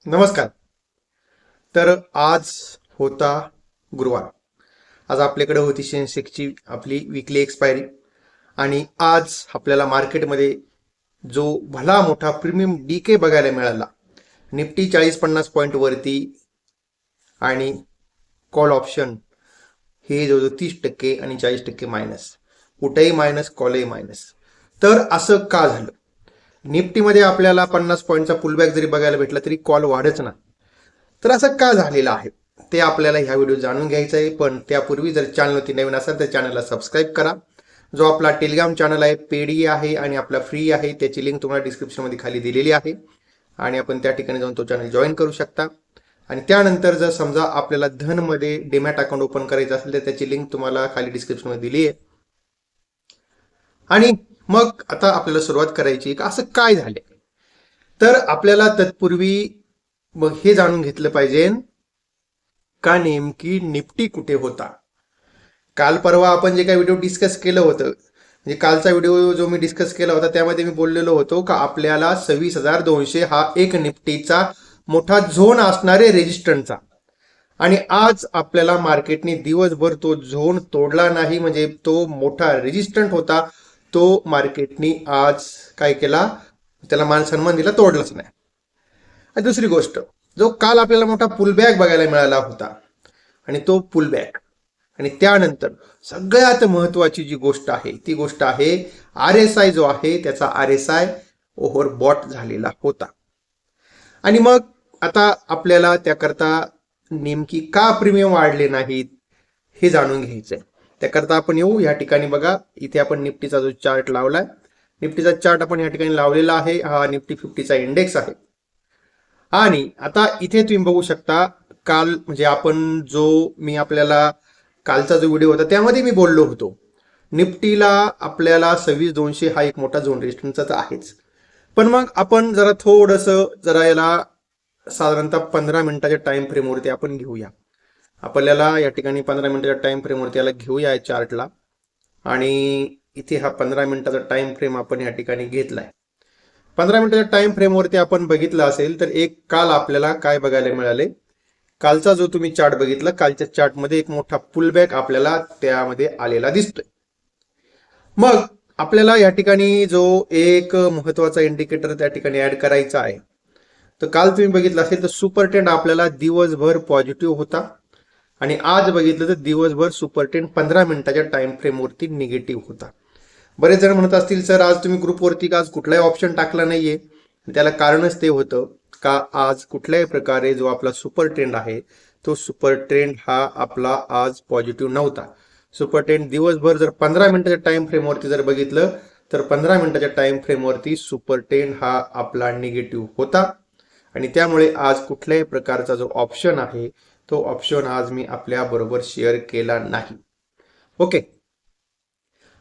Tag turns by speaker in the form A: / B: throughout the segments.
A: नमस्कार. तर आज होता गुरुवार. आज आपल्याकडे होती सेन्सेक्सची आपली विकली एक्सपायरी आणि आज आपल्याला मार्केटमध्ये जो भला मोठा प्रीमियम डीके बघायला मिळाला. निफ्टी 40-50 पॉईंट वरती आणि कॉल ऑप्शन हे जो 30% आणि 40% मायनस. कुठेही मायनस, कॉलही मायनस. तर असं का झालं? निफ्टीमध्ये आपल्याला 50 पॉईंटचा पुलबॅक जरी बघायला भेटला तरी कॉल वाढच ना. तर असं का झालेलं आहे ते आपल्याला ह्या व्हिडिओ जाणून घ्यायचं आहे. पण त्यापूर्वी जर चॅनलवरती नवीन असाल तर चॅनलला सबस्क्राईब करा. जो आपला टेलिग्राम चॅनल आहे पेडी आहे आणि आपला फ्री आहे, त्याची लिंक तुम्हाला डिस्क्रिप्शनमध्ये खाली दिलेली आहे आणि आपण त्या ठिकाणी जाऊन तो चॅनल जॉईन करू शकता. आणि त्यानंतर जर समजा आपल्याला धनमध्ये डीमॅट अकाउंट ओपन करायचं असेल तर त्याची लिंक तुम्हाला खाली डिस्क्रिप्शनमध्ये दिली आहे. आणि मग आता आपल्याला सुरुवात करायची का असं काय झाले. तर आपल्याला तत्पूर्वी मग हे जाणून घेतलं पाहिजे का नेमकी निफ्टी कुठे होता. काल परवा आपण जे काही व्हिडिओ डिस्कस केलं होतं, म्हणजे कालचा व्हिडिओ जो मी डिस्कस केला होता त्यामध्ये मी बोललेलो होतो का आपल्याला 26,200 हा एक निफ्टीचा मोठा झोन असणारे रेजिस्टंटचा. आणि आज आपल्याला मार्केटने दिवसभर तो झोन तोडला नाही, म्हणजे तो मोठा रेजिस्टंट होता तो मार्केटने आज काय केला, त्याला मान सन्मान दिला, तोडलाच नाही. आणि दुसरी गोष्ट, जो काल आपल्याला मोठा पुलबॅक बघायला मिळाला होता आणि तो पुलबॅक आणि त्यानंतर सगळ्यात महत्वाची जी गोष्ट आहे ती गोष्ट आहे RSI जो आहे त्याचा RSI ओव्हरबॉट झालेला होता. आणि मग आता आपल्याला त्याकरता नेमकी का प्रीमियम वाढले नाहीत हे जाणून घ्यायचंय. त्याकरता आपण येऊ या ठिकाणी. बघा इथे आपण निफ्टीचा जो चार्ट लावलाय, निफ्टीचा चार्ट आपण या ठिकाणी लावलेला आहे. हा निफ्टी 50चा इंडेक्स आहे. आणि आता इथे तुम्ही बघू शकता काल म्हणजे आपण जो मी आपल्याला कालचा जो व्हिडिओ होता त्यामध्ये मी बोललो होतो निफ्टीला आपल्याला 26,200 हा एक मोठा झोन रेजिस्टन्सचा तर आहेच. पण मग आपण जरा थोडंसं जरा याला साधारणतः 15 मिनिटाच्या टाइम फ्रेमवरती आपण घेऊया. आपल्याला या ठिकाणी 15 मिनिटाच्या टाइम फ्रेमवरती याला घेऊया या चार्टला. आणि इथे हा 15 मिनिटाचा टाइम फ्रेम आपण या ठिकाणी घेतलाय. 15 मिनिटाच्या टाइम फ्रेमवरती आपण बघितलं असेल तर एक काल आपल्याला काय बघायला मिळाले. कालचा जो तुम्ही चार्ट बघितला, कालच्या चार्टमध्ये एक मोठा पुलबॅक आपल्याला त्यामध्ये आलेला दिसतोय. मग आपल्याला या ठिकाणी जो एक महत्वाचा इंडिकेटर त्या ठिकाणी ऍड करायचा आहे. तर काल तुम्ही बघितलं असेल तर सुपर ट्रेंड आपल्याला दिवसभर पॉझिटिव्ह होता आणि आज बघितलं तर दिवसभर सुपर ट्रेंड 15 मिनिटाच्या टाइम फ्रेमवरती निगेटिव्ह होता. बरेच जण म्हणत असतील सर आज तुम्ही ग्रुपवरती आज कुठलाही ऑप्शन टाकला नाहीये. त्याला कारणच ते होतं का आज कुठल्याही प्रकारे जो आपला सुपर ट्रेंड आहे तो सुपर ट्रेंड हा आपला आज पॉझिटिव्ह नव्हता. सुपर ट्रेंड दिवसभर जर 15 मिनिटाच्या टाइम फ्रेमवरती जर बघितलं तर 15 मिनिटाच्या टाइम फ्रेमवरती सुपर ट्रेंड हा आपला निगेटिव्ह होता. आणि त्यामुळे आज कुठल्याही प्रकारचा जो ऑप्शन आहे तो ऑप्शन आज मी आपल्या बरोबर शेअर केला नाही. ओके.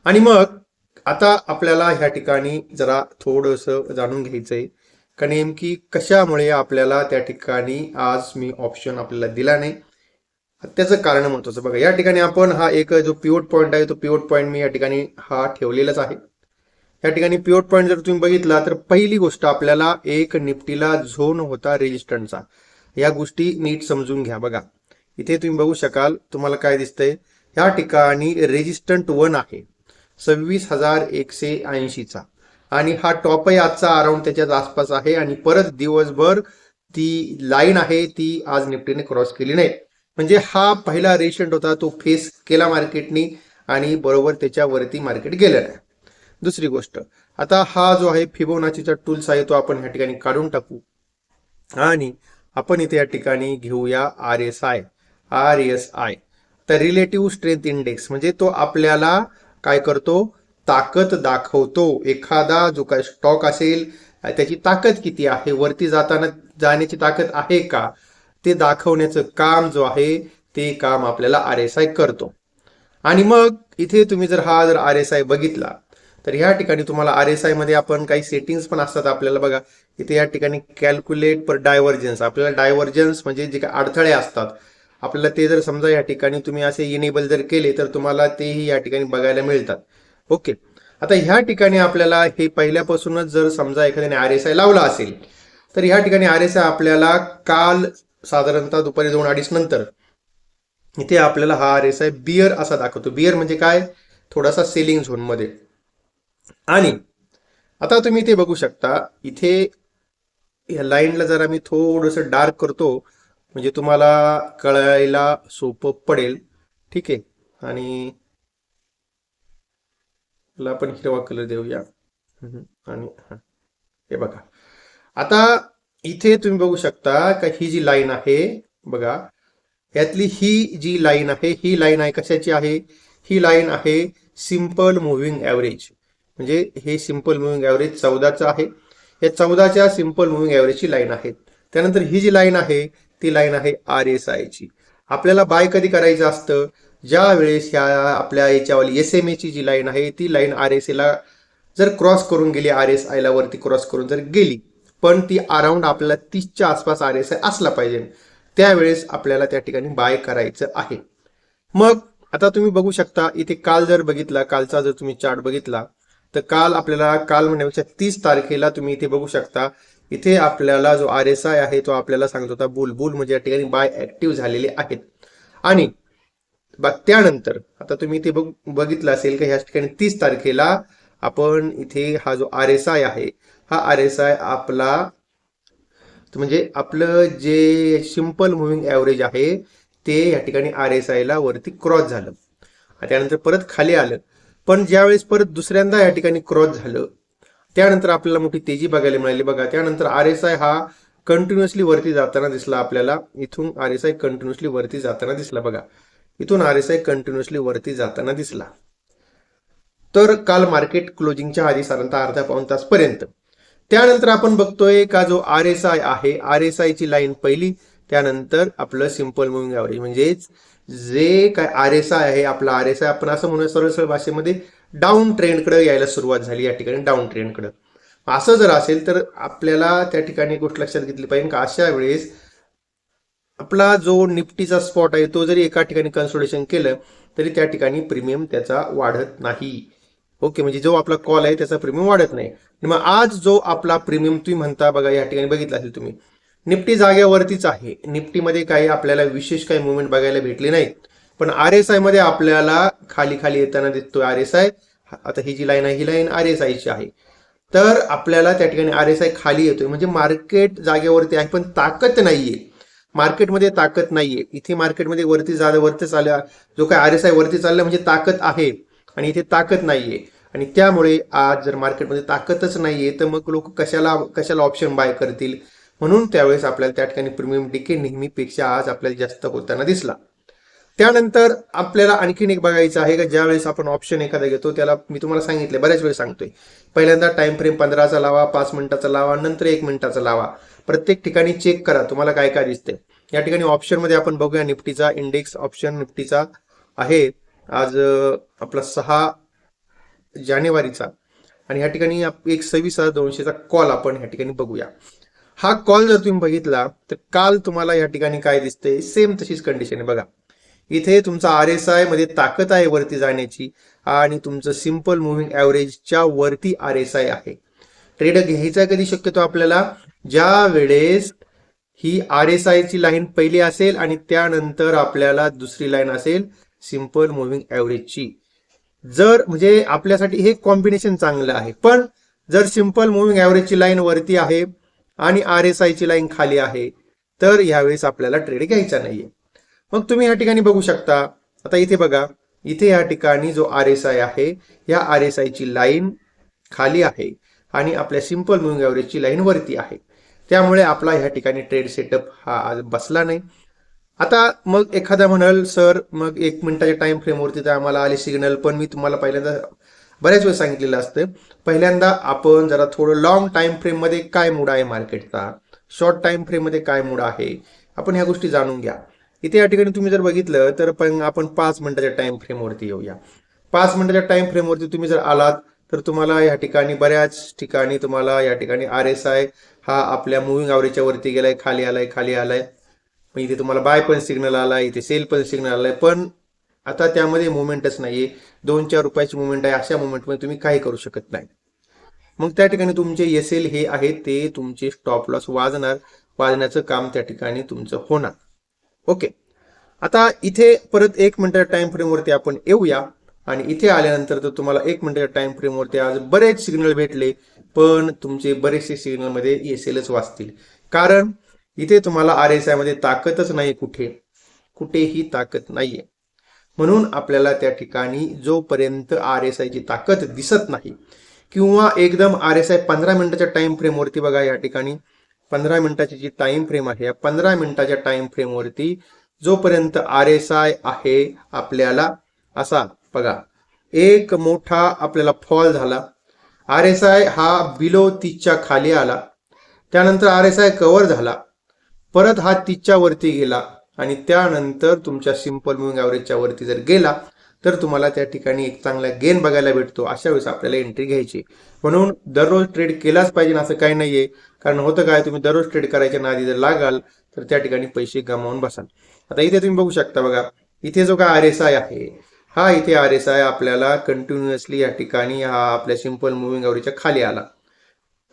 A: आणि मग आता आपल्याला ह्या ठिकाणी जरा थोडंसं जाणून घ्यायचंय का नेमकी कशामुळे आपल्याला त्या ठिकाणी आज मी ऑप्शन आपल्याला दिला नाही. त्याचं कारण महत्वाचं बघा. या ठिकाणी आपण हा एक जो पिवट पॉईंट आहे तो पिवट पॉईंट मी या ठिकाणी हा ठेवलेलाच आहे. या ठिकाणी पिवट पॉईंट जर तुम्ही बघितला तर पहिली गोष्ट आपल्याला एक निफ्टीला झोन होता रेजिस्टंटचा. या गोष्टी नीट समजून घ्या. बघा इथे तुम्ही बघू शकाल, तुम्हाला काय दिसतंय, या ठिकाणी रेजिस्टंट 1 आहे 26,180चा आणि हा टॉप आहे आजचा अराउंड त्याच्याच आसपास आहे. आणि परत दिवसभर ती लाईन आहे ती आज निफ्टीने क्रॉस केली नाही. म्हणजे हा पहिला रेजिस्टंट होता तो फेस केला मार्केटनी आणि बरोबर त्याच्यावरती मार्केट गेलं नाही. दुसरी गोष्ट, आता हा जो आहे फिबोनाचीचा टूल्स आहे तो आपण ह्या ठिकाणी काढून टाकू आणि आपण इथे या ठिकाणी घेऊया RSI. तर रिलेटिव्ह स्ट्रेंथ इंडेक्स, म्हणजे तो आपल्याला काय करतो, ताकद दाखवतो. एखादा जो काय स्टॉक असेल त्याची ताकद किती आहे, वरती जाण्याची ताकद आहे का, ते दाखवण्याचं काम जो आहे ते काम आपल्याला RSI करतो. आणि मग इथे तुम्ही जर हा RSI बघितला तर ह्या ठिकाणी तुम्हाला RSI मध्ये आपण काही सेटिंग्स पण असतात आपल्याला. बघा इथे या ठिकाणी कॅल्क्युलेट पर डायव्हर्जन्स, आपल्याला डायव्हर्जन्स म्हणजे जे काही अडथळे असतात आपल्याला ते जर समजा या ठिकाणी तुम्ही असे इनेबल जर केले तर तुम्हाला तेही या ठिकाणी बघायला मिळतात. ओके. आता ह्या ठिकाणी आपल्याला हे पहिल्यापासूनच जर समजा एखाद्याने RSI लावला असेल तर ह्या ठिकाणी आर एस आय आपल्याला काल साधारणतः दुपारी 2:30 नंतर इथे आपल्याला हा आर एस आय बिअर असा दाखवतो. बिअर म्हणजे काय, थोडासा सेलिंग झोन मध्ये. आणि आता तुम्ही इथे बघू शकता, इथे या लाईनला जरा मी थोडंसं डार्क करतो म्हणजे तुम्हाला कळायला सोपं पडेल. ठीक आहे, आणि याला आपण हिरवा कलर देऊया. आणि हे बघा, आता इथे तुम्ही बघू शकता का ही जी लाईन आहे बघा, यातली ही जी लाईन आहे, ही लाईन आहे कशाची आहे, ही लाईन आहे सिंपल मुव्हिंग ॲव्हरेज. म्हणजे हे सिंपल मुव्हिंग ॲव्हरेज 14चं आहे. या 14च्या सिंपल मुव्हिंग ॲव्हरेजची लाईन आहे. त्यानंतर ही जी लाईन आहे ती लाईन आहे आर एस आयची. आपल्याला बाय कधी करायचं असतं, ज्या वेळेस ह्या आपल्या याच्यावाली एस एम एची जी लाईन आहे ती लाईन आर एस ला जर क्रॉस करून गेली, आर एस आयला वरती क्रॉस करून जर गेली, पण ती अराउंड आपल्याला 30च्या आसपास आर एस आय असला पाहिजे, त्यावेळेस आपल्याला त्या ठिकाणी बाय करायचं आहे. मग आता तुम्ही बघू शकता, इथे काल जर बघितला, कालचा जर तुम्ही चार्ट बघितला, तर काल आपल्याला, काल म्हणण्यापेक्षा 30 तारखेला तुम्ही इथे बघू शकता, इथे आपल्याला जो आर एस आय आहे तो आपल्याला सांगत होता बुल. बुल म्हणजे या ठिकाणी बाय ऍक्टिव्ह झालेले आहेत. आणि त्यानंतर आता तुम्ही इथे बघितलं असेल की ह्या ठिकाणी 30 तारखेला आपण इथे हा जो आर एस आय आहे, हा आर एस आय आपला म्हणजे आपलं जे सिंपल मुव्हिंग ॲव्हरेज आहे ते या ठिकाणी आर एस आयला वरती क्रॉस झालं, त्यानंतर परत खाली आलं. पण ज्यावेळेस परत दुसऱ्यांदा या ठिकाणी क्रॉस झालं, त्यानंतर आपल्याला मोठी तेजी बघायला मिळाली बघा. त्यानंतर आर एस आय हा कंटिन्युअसली वरती जाताना दिसला आपल्याला. इथून आर एस आय कंटिन्युअसली वरती जाताना दिसला बघा, इथून आर एस आय कंटिन्युअसली वरती जाताना दिसला. तर काल मार्केट क्लोजिंगच्या आधी साधारणतः अर्धा पाऊण तास पर्यंत. त्यानंतर आपण बघतोय का जो आर एस आय आहे, आर एस आयची लाईन पहिली, त्यानंतर आपलं सिंपल मुव्हिंग ॲव्हरेज म्हणजेच जे काय आर एस आय आहे, आपला आर एस आय आपण असं म्हणूया सरळ सरळ भाषेमध्ये डाऊन ट्रेंडकडे यायला सुरुवात झाली, या ठिकाणी डाऊन ट्रेंडकडे. असं जर असेल तर आपल्याला त्या ठिकाणी गोष्ट लक्षात घेतली पाहिजे का अशा वेळेस आपला जो निफ्टीचा स्पॉट आहे तो जरी एका ठिकाणी कन्सोलिडेशन केलं तरी त्या ठिकाणी प्रीमियम त्याचा वाढत नाही. ओके, म्हणजे जो आपला कॉल आहे त्याचा प्रीमियम वाढत नाही. मग आज जो आपला प्रीमियम तुम्ही म्हणता बघा, या ठिकाणी बघितलं असेल तुम्ही, निफ्टी जागेवरतीच आहे. निफ्टीमध्ये काही आपल्याला विशेष काही मुवमेंट बघायला भेटली नाही, पण आर एस आय मध्ये आपल्याला खाली खाली येताना दिसतोय आर एस आय. आता ही जी लाईन आहे ही लाईन आर एस आयची आहे. तर आपल्याला त्या ठिकाणी आर एस आय खाली येतोय म्हणजे मार्केट जागेवरती आहे पण ताकद नाहीये. मार्केटमध्ये ताकद नाहीये. इथे मार्केटमध्ये वरती चालला, जो काय आर एस आय वरती चालला म्हणजे ताकद आहे, आणि इथे ताकद नाहीये. आणि त्यामुळे आज जर मार्केटमध्ये ताकदच नाहीये तर मग लोक कशाला ऑप्शन बाय करतील. म्हणून त्यावेळेस आपल्याला त्या ठिकाणी प्रीमियम डिके नेहमीपेक्षा आज आपल्याला जास्त होताना दिसला. त्यानंतर आपल्याला आणखीन एक बघायचं आहे का ज्यावेळेस आपण ऑप्शन एखादा घेतो, त्याला मी तुम्हाला सांगितलं, बऱ्याच वेळेस सांगतोय, पहिल्यांदा टाइम फ्रेम 15चा लावा, 5 मिनिटाचा लावा, नंतर 1 मिनिटाचा लावा. प्रत्येक ठिकाणी चेक करा तुम्हाला काय काय दिसतंय. या ठिकाणी ऑप्शन मध्ये आपण बघूया, निफ्टीचा इंडेक्स ऑप्शन निफ्टीचा आहे आज आपला 6 जानेवारीचा, आणि ह्या ठिकाणी एक 26,200चा कॉल आपण ह्या ठिकाणी बघूया. हा कॉल जर तुम्ही बघितला तर काल तुम्हाला या ठिकाणी काय दिसतंय, सेम तशीच कंडिशन आहे बघा. इथे तुमचा आर एस आय मध्ये ताकद आहे वरती जाण्याची, आणि तुमचं सिंपल मुव्हिंग ॲव्हरेजच्या वरती आर एस आय आहे. ट्रेड घ्यायचा कधी शक्यतो आपल्याला, ज्या वेळेस ही आर एस आय ची लाईन पहिली असेल आणि त्यानंतर आपल्याला दुसरी लाईन असेल सिंपल मुव्हिंग ॲव्हरेजची. जर म्हणजे आपल्यासाठी हे कॉम्बिनेशन चांगलं आहे. पण जर सिंपल मुव्हिंग ॲव्हरेजची लाईन वरती आहे आणि आर एस आय ची लाईन खाली आहे तर यावेळेस आपल्याला ट्रेड घ्यायचा नाहीये. मग तुम्ही या ठिकाणी बघू शकता, आता इथे बघा, इथे या ठिकाणी जो आर एस आय आहे, या आर एस आय ची लाईन खाली आहे आणि आपल्या सिंपल मुव्हिंग ॲव्हरेजची लाईन वरती आहे. त्यामुळे आपला ह्या ठिकाणी ट्रेड सेटअप हा आज बसला नाही. आता मग एखादा म्हणाल सर मग 1 मिनिटाच्या टाइम फ्रेमवरती तर आम्हाला आले सिग्नल, पण मी तुम्हाला पहिल्यांदा बऱ्याच वेळ सांगितलेलं असतं, पहिल्यांदा आपण जरा थोडं लॉंग टाइम फ्रेम मध्ये काय मूड आहे मार्केटचा, शॉर्ट टाइम फ्रेम मध्ये काय मूड आहे, आपण ह्या गोष्टी जाणून घ्या. इथे या ठिकाणी तुम्ही जर बघितलं तर पण आपण 5 मिनिटाच्या टाइम फ्रेमवरती येऊया. 5 मिनिटाच्या टाइम फ्रेमवरती तुम्ही जर आलात तर तुम्हाला या ठिकाणी बऱ्याच ठिकाणी तुम्हाला या ठिकाणी आर एस आय हा आपल्या मुव्हिंग ॲव्हरेजच्या वरती गेलाय, खाली आलाय, खाली आलाय. इथे तुम्हाला बाय पण सिग्नल आलाय, इथे सेल पण सिग्नल आलाय, पण आता त्यामध्ये मुवमेंटच नाहीये. 2-4 रुपयाची मुवमेंट आहे, अशा मुवमेंटमध्ये तुम्ही काही करू शकत नाही. मग त्या ठिकाणी तुमचे एसएल हे आहे ते तुमचे स्टॉप लॉस वाजण्याचं काम त्या ठिकाणी तुमचं होणार. ओके, आता इथे परत 1 मिनिटाच्या टाइम फ्रेमवरती आपण येऊया. आणि इथे आल्यानंतर तर तुम्हाला 1 मिनिटाच्या टाइम फ्रेमवरती आज बरेच सिग्नल भेटले, पण तुमचे बरेचसे सिग्नल मध्ये एसएलच वाचतील. कारण इथे तुम्हाला RSI मध्ये ताकदच नाही, कुठेही ताकद नाहीये. म्हणून आपल्याला त्या ठिकाणी जोपर्यंत RSI ची ताकद दिसत नाही किंवा एकदम RSI 15 मिनिटाच्या टाइम फ्रेमवरती बघा, या ठिकाणी 15 मिनिटाची जी टाइम फ्रेम आहे, या 15 मिनिटाच्या टाइम फ्रेमवरती जोपर्यंत RSI आहे आपल्याला असा बघा एक मोठा आपल्याला फॉल झाला, RSI हा बिलो 30च्या खाली आला, त्यानंतर RSI कव्हर झाला, परत हा 30च्या वरती गेला आणि त्यानंतर तुमच्या सिंपल मुव्हिंग ॲव्हरेजच्या वरती जर गेला तर तुम्हाला त्या ठिकाणी एक चांगला गेन बघायला भेटतो. अशा वेळेस आपल्याला एंट्री घ्यायची. म्हणून दररोज ट्रेड केलाच पाहिजे असं काही नाहीये. कारण होतं काय, तुम्ही दररोज ट्रेड करायच्या नादी जर लागाल तर त्या ठिकाणी पैसे गमावून बसाल. आता इथे तुम्ही बघू शकता बघा, इथे जो काय RSI आहे, हा इथे RSI आपल्याला कंटिन्युअसली या ठिकाणी हा आपल्या सिंपल मुव्हिंग ॲव्हरेजच्या खाली आला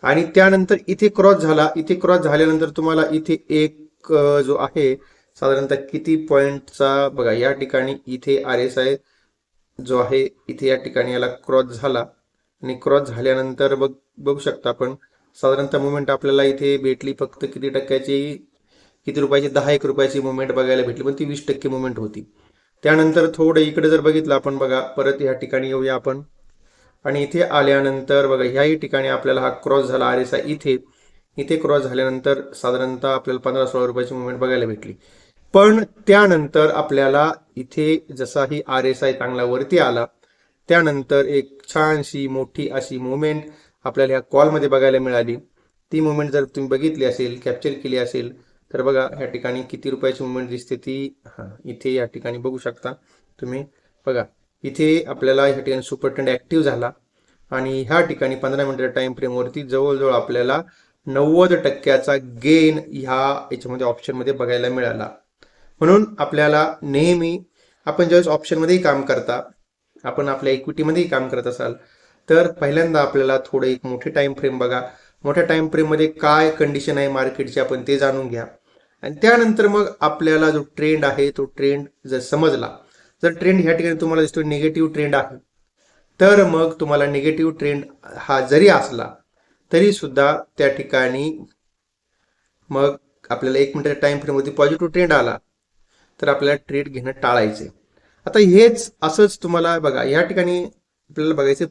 A: आणि त्यानंतर इथे क्रॉस झाला. इथे क्रॉस झाल्यानंतर तुम्हाला इथे एक जो आहे साधारणतः किती पॉइंटचा बघा, या ठिकाणी इथे RSI जो आहे इथे या ठिकाणी याला क्रॉस झाला आणि क्रॉस झाल्यानंतर बघू शकता आपण साधारणतः मुवमेंट आपल्याला इथे भेटली फक्त किती टक्क्याची, किती रुपयाची, 10-1 रुपयाची मुवमेंट बघायला भेटली, पण ती 20% मुवमेंट होती. त्यानंतर थोडं इकडे जर बघितलं आपण बघा, परत या ठिकाणी येऊया आपण आणि इथे आल्यानंतर बघा ह्याही ठिकाणी आपल्याला हा क्रॉस झाला RSI इथे क्रॉस झाल्यानंतर साधारणतः आपल्याला 15-16 रुपयाची मुवमेंट बघायला भेटली. पण त्यानंतर आपल्याला इथे जसाही RSI चांगला वरती आला त्यानंतर एक छानशी मोठी अशी मुवमेंट आपल्याला ह्या कॉलमध्ये बघायला मिळाली. ती मुवमेंट जर तुम्ही बघितली असेल, कॅप्चर केली असेल तर बघा ह्या ठिकाणी किती रुपयाची मुवमेंट दिसते ती, इथे या ठिकाणी बघू शकता तुम्ही बघा, इथे आपल्याला ह्या ठिकाणी सुपर ट्रेंड ऍक्टिव्ह झाला आणि ह्या ठिकाणी 15 मिनिटाच्या टाइम फ्रेमवरती जवळजवळ आपल्याला 90% गेन याच्यामध्ये ऑप्शनमध्ये बघायला मिळाला. म्हणून आपल्याला नेहमी आपण ज्यावेळेस ऑप्शनमध्येही काम करता, आपण आपल्या इक्विटीमध्येही काम करत असाल तर पहिल्यांदा आपल्याला थोडं एक मोठी टाइम फ्रेम बघा, मोठ्या टाइम फ्रेममध्ये काय कंडिशन आहे मार्केटची आपण ते जाणून घ्या आणि त्यानंतर मग आपल्याला जो ट्रेंड आहे तो ट्रेंड जर समजला, जर ट्रेंड ह्या ठिकाणी तुम्हाला दिसतो निगेटिव्ह ट्रेंड आहे तर मग तुम्हाला निगेटिव्ह ट्रेंड हा जरी असला तरी सुद्धा त्या ठिकाणी मग आपल्याला 1 मिनिटाच्या टाइम फ्रेमवरती पॉझिटिव्ह ट्रेंड आला तर आपल्याला ट्रेड घेणं टाळायचे. आता हेच असंच तुम्हाला बघा या ठिकाणी आपल्याला बघायचं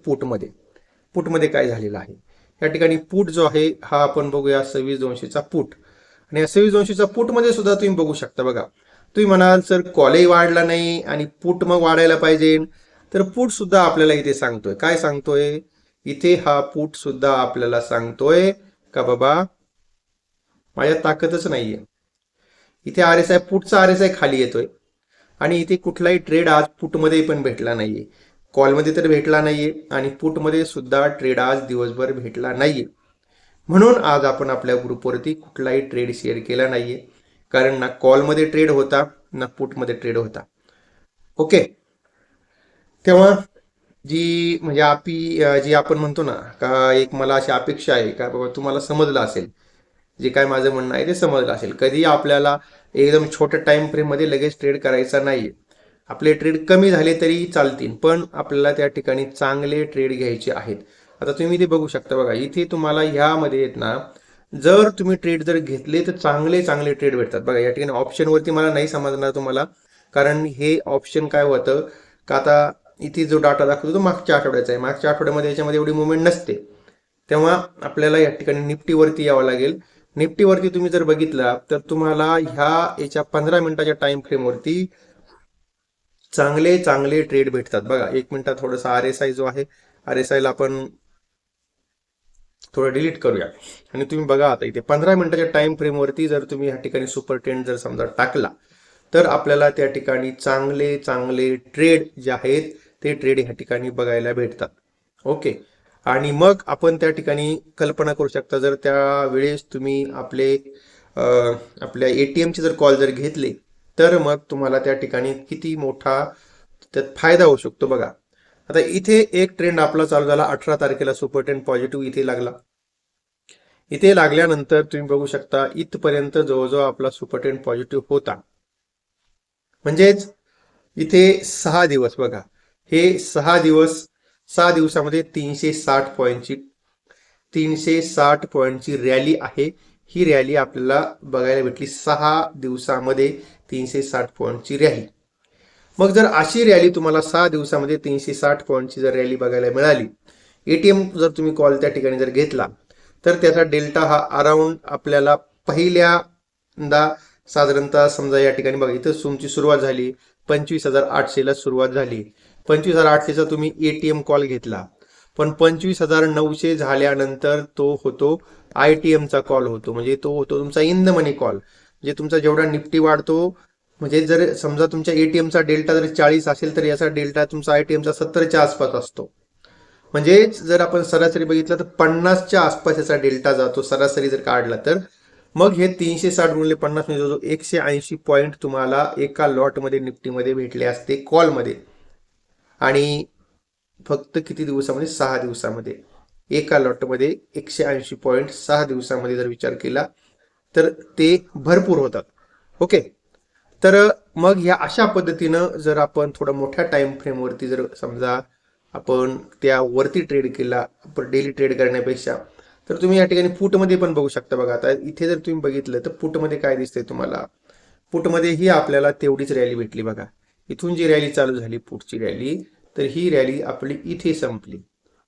A: पुटमध्ये काय झालेलं आहे. या ठिकाणी पुट जो आहे हा आपण बघूया 26,200चा पुट आणि या 26,200चा पुटमध्ये सुद्धा तुम्ही बघू शकता बघा, तुम्ही म्हणाल सर कॉलही वाढला नाही आणि पुट मग वाढायला पाहिजे, तर पुट सुद्धा आपल्याला इथे सांगतोय, काय सांगतोय इथे, हा पुट सुद्धा आपल्याला सांगतोय का बाबा माझ्या ताकदच नाहीये. इथे RSI पुटचा RSI खाली येतोय आणि इथे कुठलाही ट्रेड आज पुटमध्ये पण भेटला नाहीये, कॉलमध्ये तर भेटला नाहीये आणि पुटमध्ये सुद्धा ट्रेड आज दिवसभर भेटला नाहीये. म्हणून आज आपण आपल्या ग्रुपवरती कुठलाही ट्रेड शेअर केला नाहीये, कारण ना कॉलमध्ये ट्रेड होता ना पुटमध्ये ट्रेड होता. ओके, तेव्हा जी म्हणजे जी आपण म्हणतो ना का एक मला अशी अपेक्षा आहे का बाबा तुम्हाला समजलं असेल, जे काय माझं म्हणणं आहे ते समजलं असेल. कधी आपल्याला एकदम छोट्या टाइम फ्रेम मध्ये लगेच ट्रेड करायचा नाहीये. आपले ट्रेड कमी झाले तरी चालतील, पण आपल्याला त्या ठिकाणी चांगले ट्रेड घ्यायचे आहेत. आता तुम्ही इथे बघू शकता बघा, इथे तुम्हाला ह्यामध्ये येत ना, जर तुम्ही ट्रेड जर घेतले तर चांगले ट्रेड भेटतात. बघा या ठिकाणी ऑप्शनवरती मला नाही समजणार तुम्हाला, कारण हे ऑप्शन काय होतं का आता इथे जो डाटा दाखवतो तो मागच्या आठवड्याचा आहे, मागच्या आठवड्यामध्ये याच्यामध्ये एवढी मुवमेंट नसते. तेव्हा आपल्याला या ठिकाणी निफ्टीवरती यावं लागेल. निफ्टीवरती तुम्ही जर बघितला तर तुम्हाला याच्या 15 मिनिटाच्या टाइम फ्रेमवरती चांगले ट्रेड भेटतात. बघा 1 मिनिटात थोडासा RSI जो आहे, RSI ला आपण थोडं डिलीट करूया आणि तुम्ही बघा आता इथे 15 मिनिटाच्या टाइम फ्रेमवरती जर तुम्ही या ठिकाणी सुपर ट्रेंड जर समजा टाकला तर आपल्याला त्या ठिकाणी चांगले ट्रेड जे आहेत ते ट्रेड ह्या ठिकाणी बघायला भेटतात. ओके, आणि मग आपण त्या ठिकाणी कल्पना करू शकता, जर त्या वेळेस तुम्ही आपल्या ATM चे जर कॉल जर घेतले तर मग तुम्हाला त्या ठिकाणी किती मोठा त्यात फायदा होऊ शकतो. बघा आता इथे एक ट्रेंड आपला चालू झाला 18 तारखेला सुपर ट्रेंड पॉझिटिव्ह इथे लागला. इथे लागल्यानंतर तुम्ही बघू शकता इथपर्यंत जवळजवळ आपला सुपर ट्रेंड पॉझिटिव्ह होता. म्हणजेच इथे 6 दिवस बघा, हे 6 दिवसामध्ये 360 पॉईंटची रॅली आहे. ही रॅली आपल्याला बघायला भेटली 6 दिवसामध्ये 360 पॉईंटची रॅली. मग जर अशी रॅली तुम्हाला 6 दिवसामध्ये 360 पॉईंटची जर रॅली बघायला मिळाली, एटीएम जर तुम्ही कॉल त्या ठिकाणी जर घेतला तर त्याचा डेल्टा हा अराउंड आपल्याला पहिल्यांदा साधारणतः समजा या ठिकाणी बघा, इथं तुमची सुरुवात झाली 25,800 ला सुरुवात झाली. 25,800चा तुम्ही एटीएम कॉल घेतला, पण 25,900 झाल्यानंतर तो होतो ITMचा कॉल होतो, म्हणजे तो होतो तुमचा इन द मनी कॉल. म्हणजे तुमचा जेवढा निफ्टी वाढतो, म्हणजे जर समजा तुमच्या एटीएमचा डेल्टा जर 40 असेल तर याचा डेल्टा तुमचा ITMचा 70च्या आसपास असतो. म्हणजे जर आपण सरासरी बघितलं तर 50च्या आसपास याचा डेल्टा जातो सरासरी जर काढला तर. मग हे 360 गुणिले 50 म्हणजे जो 180 पॉईंट तुम्हाला एका लॉटमध्ये निफ्टीमध्ये भेटले असते कॉलमध्ये. आणि फक्त किती दिवसामध्ये? 6 दिवसामध्ये. एका लॉटमध्ये 180 पॉईंट 6 दिवसामध्ये जर विचार केला तर ते भरपूर होतात. ओके, तर मग ह्या अशा पद्धतीनं जर आपण थोडा मोठ्या टाइम फ्रेमवरती जर समजा आपण त्यावरती ट्रेड केला डेली ट्रेड करण्यापेक्षा, तर तुम्ही या ठिकाणी पुटमध्ये पण बघू शकता. बघा आता इथे जर तुम्ही बघितलं तर पुटमध्ये काय दिसतंय तुम्हाला, पुटमध्ये ही आपल्याला तेवढीच रॅली भेटली. बघा इथून जी रॅली चालू झाली पुटची रॅली, तर ही रॅली आपली इथे संपली.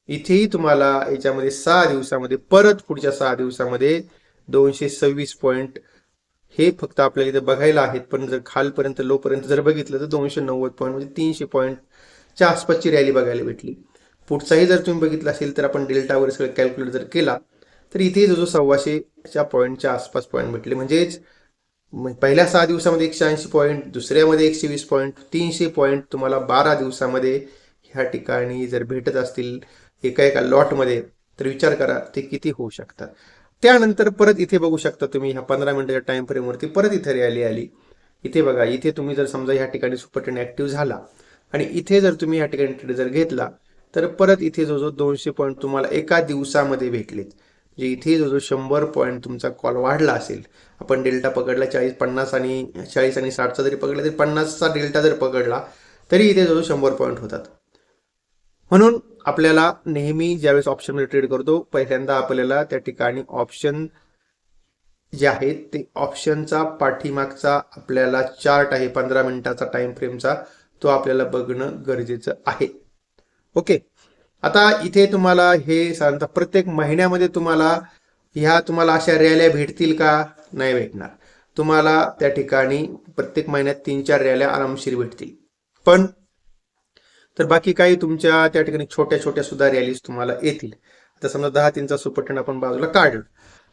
A: इथेही तुम्हाला याच्यामध्ये 6 दिवसामध्ये परत पुढच्या 6 दिवसामध्ये 226 पॉईंट हे फक्त आपल्याला इथे बघायला आहेत. पण जर खालपर्यंत लोपर्यंत जर बघितलं तर 290 पॉईंट म्हणजे 300 पॉईंटच्या आसपासची रॅली बघायला भेटली. पुढचाही जर तुम्ही बघितलं असेल तर आपण डेल्टावर सगळं कॅल्क्युलेट जर केला तर इथे जो 1,200च्या पॉईंटच्या आसपास पॉईंट भेटले. म्हणजेच पहिल्या 6 दिवसामध्ये 180 पॉईंट, दुसऱ्यामध्ये 120 पॉईंट, 300 पॉईंट तुम्हाला 12 दिवसामध्ये ह्या ठिकाणी जर भेटत असतील एका लॉटमध्ये, तर विचार करा ते किती होऊ शकतात. त्यानंतर परत इथे बघू शकता तुम्ही ह्या 15 मिनिटाच्या टाइम फ्रेमवरती परत इथे रॅली आली. इथे बघा, इथे तुम्ही जर समजा ह्या ठिकाणी सुपर ट्रेंड ऍक्टिव्ह झाला आणि इथे जर तुम्ही ह्या ठिकाणी ट्रेड जर घेतला तर परत इथे जो 200 पॉईंट तुम्हाला एका दिवसामध्ये भेटलेत. म्हणजे इथे जो 100 पॉईंट तुमचा कॉल वाढला असेल, आपण डेल्टा पकडला 40, 50 आणि 40 आणि 60चा जरी पकडला तरी 50चा डेल्टा जर पकडला तरी इथे जो 100 पॉईंट होतात. म्हणून आपल्याला नेहमी ज्यावेळेस ऑप्शनमध्ये ट्रेड करतो पहिल्यांदा आपल्याला त्या ठिकाणी ऑप्शन जे आहेत ते ऑप्शनचा पाठीमागचा आपल्याला चार्ट आहे 15 मिनिटाचा टाइम फ्रेमचा, तो आपल्याला बघणं गरजेचं आहे. ओके, आता इथे तुम्हाला हे साधारणतः प्रत्येक महिन्यामध्ये तुम्हाला अशा रॅल्या भेटतील का? नाही भेटणार. तुम्हाला त्या ठिकाणी प्रत्येक महिन्यात 3-4 रॅल्या आरामशीर भेटतील. पण तर बाकी काही तुमच्या त्या ठिकाणी छोट्या छोट्या सुद्धा रॅलीज तुम्हाला येतील. आता समजा 10-3चा सुपर ट्रेंड आपण बाजूला काढलं,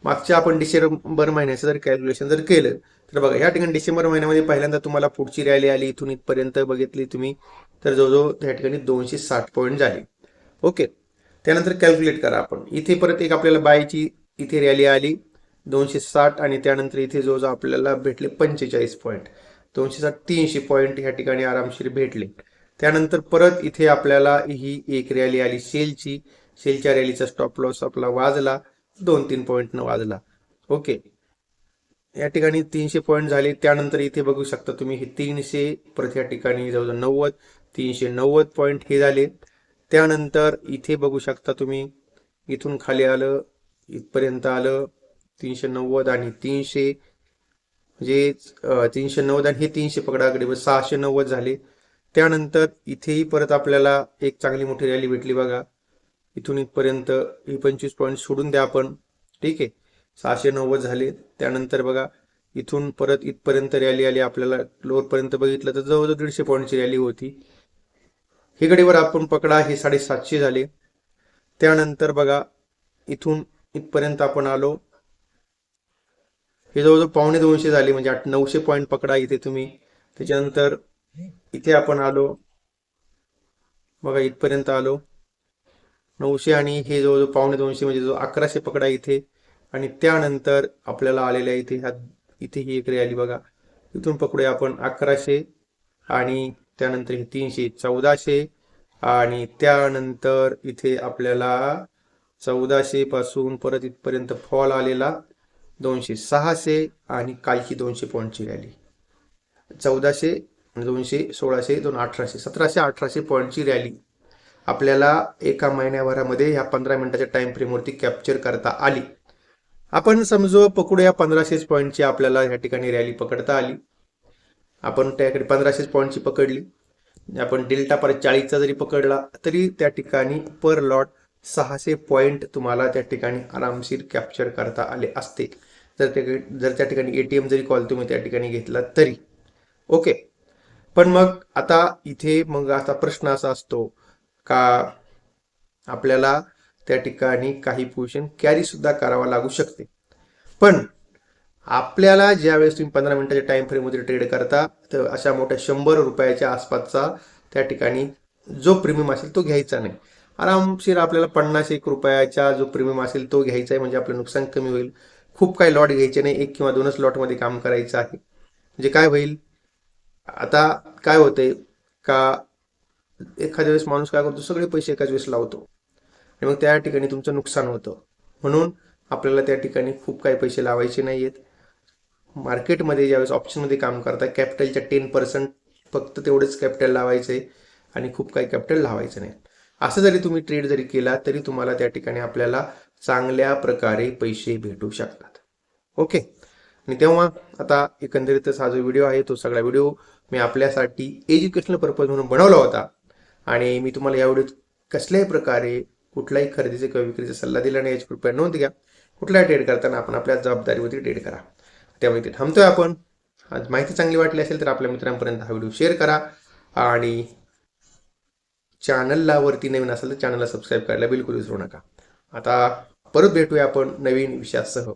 A: मागच्या आपण डिसेंबर महिन्याचं जर कॅल्क्युलेशन जर केलं तर बघा या ठिकाणी डिसेंबर महिन्यामध्ये पहिल्यांदा तुम्हाला पुढची रॅली आली, इथून इथपर्यंत बघितली तुम्ही तर जवळजवळ त्या ठिकाणी 260 पॉईंट झाले. ओके, त्यानंतर कॅल्क्युलेट करा आपण. इथे परत एक आपल्याला बायची इथे रॅली आली 260 आणि त्यानंतर इथे जवळजवळ आपल्याला भेटले 45 पॉईंट, 260 300 पॉईंट ह्या ठिकाणी आरामशीर भेटले. त्यानंतर परत इथे आपल्याला ही एक रॅली आली सेलच्या रॅलीचा स्टॉप लॉस आपला वाजला 2-3 पॉईंटनं वाजला. ओके, या ठिकाणी 300 पॉईंट झाले. त्यानंतर इथे बघू शकता तुम्ही हे 300 परत या ठिकाणी जवळजवळ 90, 390 पॉईंट हे झाले. त्यानंतर इथे बघू शकता तुम्ही इथून खाली आलं, इथपर्यंत आलं 390 आणि 300 म्हणजे 390 आणि हे 300 पकडाकडे 690 झाले. त्यानंतर इथेही परत आपल्याला एक चांगली मोठी रॅली भेटली. बघा इथून इथपर्यंत ही 25 पॉईंट सोडून द्या आपण, ठीक आहे, 690 झाले. त्यानंतर बघा इथून परत इथपर्यंत रॅली आली आपल्याला, लोअरपर्यंत बघितलं तर जवळजवळ 150 पॉईंटची रॅली होती. ही गडीवर आपण पकडा हे 750 झाले. त्यानंतर बघा इथून इथपर्यंत आपण आलो, हे जवळजवळ 250 झाले म्हणजे 900 पॉईंट पकडा इथे तुम्ही. त्याच्यानंतर इथे आपण आलो, बघा इथपर्यंत आलो 900 आणि हे जवळजवळ 250 म्हणजे जो 1100 पकडा इथे. आणि त्यानंतर आपल्याला आलेल्या इथे ही एक रॅली बघा, इथून पकडूया आपण 1100 आणि त्यानंतर हे 300, 1400 आणि त्यानंतर इथे आपल्याला 1400 पासून परत इथपर्यंत फॉल आलेला 200, 600 आणि कालची 200 पॉईंटची रॅली. 1400, 200, 1600, 1800, 1700, 1800 पॉईंटची रॅली आपल्याला एका महिन्याभरामध्ये ह्या 15 मिनिटाच्या टाइम फ्रेमवरती कॅप्चर करता आली. आपण समजू पकडूया 1500 पॉईंटची आपल्याला ह्या ठिकाणी रॅली पकडता आली. आपण त्याकडे 1500 पॉईंटची पकडली. आपण डेल्टा परत 40चा जरी पकडला तरी त्या ठिकाणी पर लॉट 600 पॉईंट तुम्हाला त्या ठिकाणी आरामशीर कॅप्चर करता आले असते, जर त्या ठिकाणी ATM जरी कॉल तुम्ही त्या ठिकाणी घेतला तरी. ओके. पण मग आता इथे मग आता प्रश्न असा असतो का आपल्याला त्या ठिकाणी काही पोझिशन कॅरी सुद्धा करावा लागू शकते. पण आपल्याला ज्यावेळेस तुम्ही 15 मिनिटाच्या टाइम फ्रेममध्ये ट्रेड करता तर अशा मोठ्या 100 रुपयाच्या आसपासचा त्या ठिकाणी जो प्रीमियम असेल तो घ्यायचा नाही. आरामशीर आपल्याला 50-1 रुपयाचा जो प्रीमियम असेल तो घ्यायचा आहे, म्हणजे आपलं नुकसान कमी होईल. खूप काही लॉट घ्यायचे नाही, 1 किंवा 2च लॉटमध्ये काम करायचं आहे. म्हणजे काय होईल, आता काय होतंय का एखाद्या वेळेस माणूस काय करतो, सगळे पैसे एकाच वेळेस लावतो आणि मग त्या ठिकाणी तुमचं नुकसान होतं. म्हणून आपल्याला त्या ठिकाणी खूप काही पैसे लावायचे नाही आहेत. मार्केटमध्ये ज्यावेळेस ऑप्शनमध्ये काम करता कॅपिटलच्या 10% फक्त तेवढंच कॅपिटल लावायचं आहे आणि खूप काही कॅपिटल लावायचं नाही. असं जरी तुम्ही ट्रेड जरी केला तरी तुम्हाला त्या ठिकाणी आपल्याला चांगल्या प्रकारे पैसे भेटू शकतात. ओके. आणि तेव्हा आता एकंदरीतच हा जो व्हिडिओ आहे तो सगळा व्हिडिओ मी आपल्यासाठी एज्युकेशनल पर्पज म्हणून बनवला होता आणि मी तुम्हाला या व्हिडिओत कसल्याही प्रकारे कुठलाही खरेदीचा किंवा विक्रीचा सल्ला दिला नाही याची कृपया नोंद घ्या. कुठलाही ट्रेड करताना आपण आपल्या जबाबदारीवरती ट्रेड करा. त्यामुळे इथे थांबतोय आपण. आज माहिती चांगली वाटली असेल तर आपल्या मित्रांपर्यंत हा व्हिडिओ शेअर करा आणि चॅनलला वरती नवीन असेल तर चॅनलला सबस्क्राईब करायला बिलकुल विसरू नका. आता परत भेटूया आपण नवीन विषयासह.